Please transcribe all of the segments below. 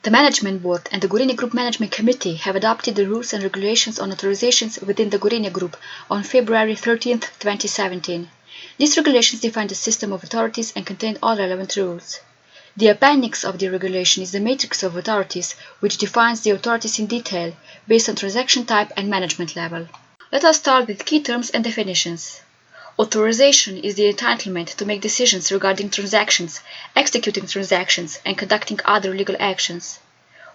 The Management Board and the Gorenje Group Management Committee have adopted the rules and regulations on authorizations within the Gorenje Group on February 13, 2017. These regulations define the system of authorities and contain all relevant rules. The appendix of the regulation is the matrix of authorities, which defines the authorities in detail, based on transaction type and management level. Let us start with key terms and definitions. Authorization is the entitlement to make decisions regarding transactions, executing transactions, and conducting other legal actions.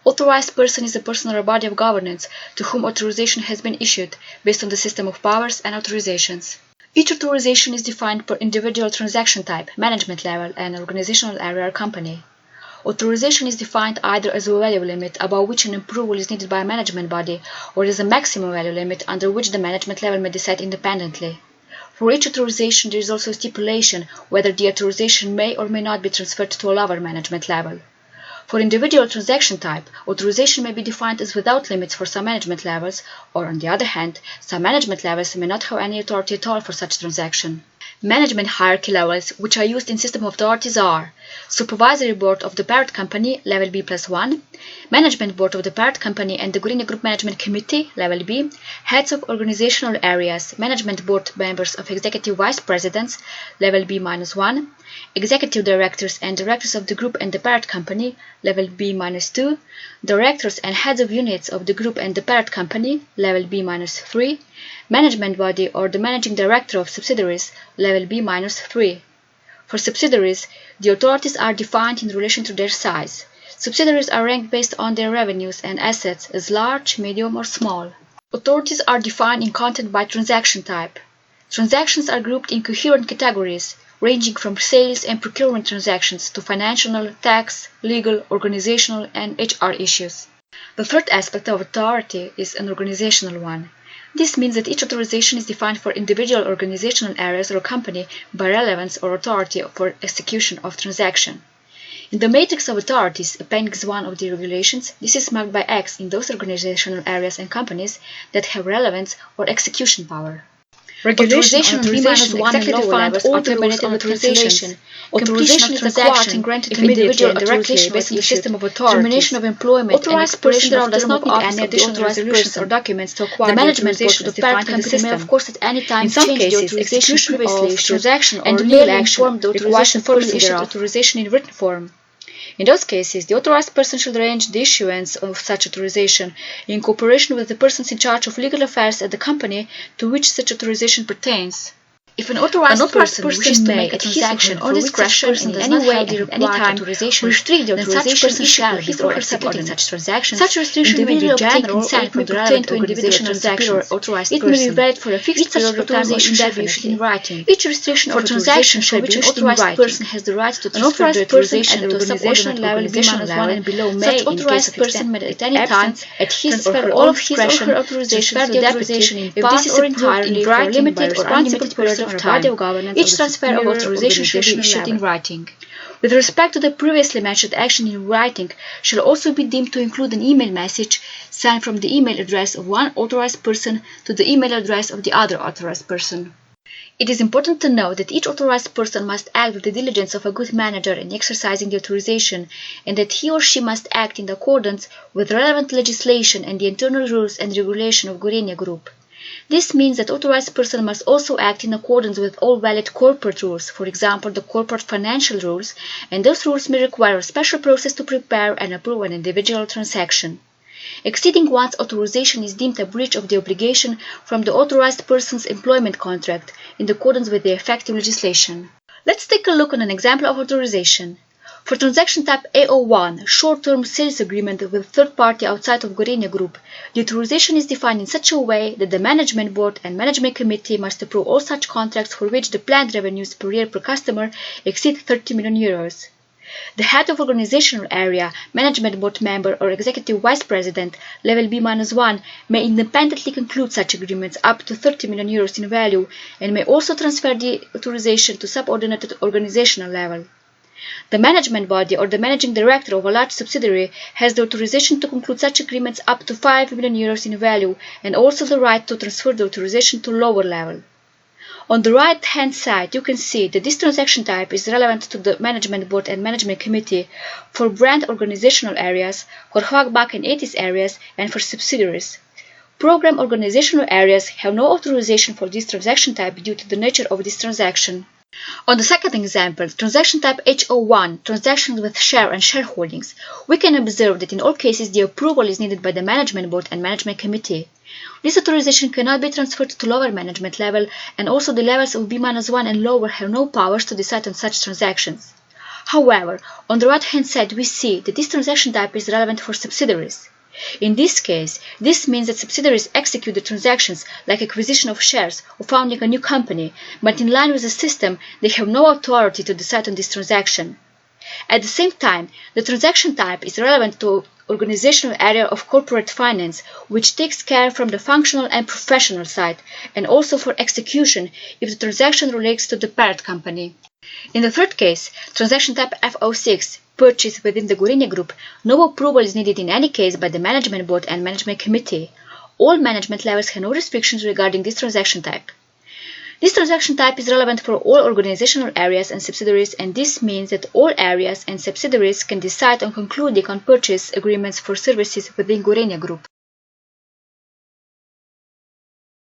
Authorized person is a person or a body of governance to whom authorization has been issued based on the system of powers and authorizations. Each authorization is defined per individual transaction type, management level, and organizational area or company. Authorization is defined either as a value limit above which an approval is needed by a management body, or as a maximum value limit under which the management level may decide independently. For each authorization, there is also a stipulation whether the authorization may or may not be transferred to a lower management level. For individual transaction type, authorization may be defined as without limits for some management levels, or on the other hand, some management levels may not have any authority at all for such transaction. Management hierarchy levels which are used in system of authorities are Supervisory Board of the parent company, level B+1, Management Board of the parent company and the Gorenje Group Management Committee, level B, Heads of organizational areas, Management Board members of Executive Vice Presidents, level B-1, Executive Directors and Directors of the Group and the parent company, level B-2, Directors and Heads of Units of the Group and the parent company, level B-3, Management Body or the Managing Director of subsidiaries, level B-3. For subsidiaries, the authorities are defined in relation to their size. Subsidiaries are ranked based on their revenues and assets as large, medium, or small. Authorities are defined in content by transaction type. Transactions are grouped in coherent categories, ranging from sales and procurement transactions to financial, tax, legal, organizational, and HR issues. The third aspect of authority is an organizational one. This means that each authorization is defined for individual organizational areas or company by relevance or authority for execution of transaction. In the matrix of authorities, Appendix 1 of the regulations, this is marked by X in those organizational areas and companies that have relevance or execution power. Regulation on B-1 exactly defined all the rules of authorization. Authorization is acquired and granted immediately and directly based on the system of authority. Termination of employment Authorized and person expiration does of not term need of any office additional of the authorized resolutions person. or documents to acquire The management board of the defined parent company may, of course, at any time In some change the cases, authorization execution previously of issued transaction or and legal may action inform the requires authorization the person person issued thereof. authorization in written form. In those cases, the authorized person should arrange the issuance of such authorization in cooperation with the persons in charge of legal affairs at the company to which such authorization pertains. If an authorized person wishes to make a transaction or discretion in any way and at any time restrict the authorization shall his or her executing such transactions, such restriction may be general or it may pertain to individual transactions. It may be valid for a fixed period of time or indefinitely in writing. Each restriction or transaction for which an authorized person has the right to transfer the authorization to a subordinate organizational level and below may, in case of person may at any time, at his or all of his or her authorization to the authorization in part or entirely for a limited or unlimited period of time. Each transfer of authorization shall be issued in writing. With respect to the previously mentioned action in writing, shall also be deemed to include an email message sent from the email address of one authorized person to the email address of the other authorized person. It is important to note that each authorized person must act with the diligence of a good manager in exercising the authorization, and that he or she must act in accordance with relevant legislation and the internal rules and regulation of Gorenje Group. This means that authorized person must also act in accordance with all valid corporate rules, for example, the corporate financial rules, and those rules may require a special process to prepare and approve an individual transaction. Exceeding one's authorization is deemed a breach of the obligation from the authorized person's employment contract in accordance with the effective legislation. Let's take a look on an example of authorization. For transaction type A01, short-term sales agreement with third party outside of Gorenje Group, the authorization is defined in such a way that the Management Board and Management Committee must approve all such contracts for which the planned revenues per year per customer exceed 30 million euros. The head of organizational area, Management Board member or Executive Vice President, level B-1, may independently conclude such agreements up to 30 million euros in value and may also transfer the authorization to subordinate organizational level. The management body or the managing director of a large subsidiary has the authorization to conclude such agreements up to 5 million euros in value and also the right to transfer the authorization to lower level. On the right-hand side, you can see that this transaction type is relevant to the Management Board and Management Committee for brand organizational areas, for Hoagback and Opis areas, and for subsidiaries. Program organizational areas have no authorization for this transaction type due to the nature of this transaction. On the second example, transaction type HO1, transactions with share and shareholdings, we can observe that in all cases the approval is needed by the Management Board and Management Committee. This authorization cannot be transferred to lower management level, and also the levels of B-1 and lower have no powers to decide on such transactions. However, on the right-hand side we see that this transaction type is relevant for subsidiaries. In this case, this means that subsidiaries execute the transactions like acquisition of shares or founding a new company, but in line with the system, they have no authority to decide on this transaction. At the same time, the transaction type is relevant to organizational area of corporate finance, which takes care from the functional and professional side, and also for execution if the transaction relates to the parent company. In the third case, transaction type FO6, purchase within the Gorynia Group, no approval is needed in any case by the Management Board and Management Committee. All management levels have no restrictions regarding this transaction type. This transaction type is relevant for all organizational areas and subsidiaries, and this means that all areas and subsidiaries can decide on concluding on purchase agreements for services within Gorynia Group.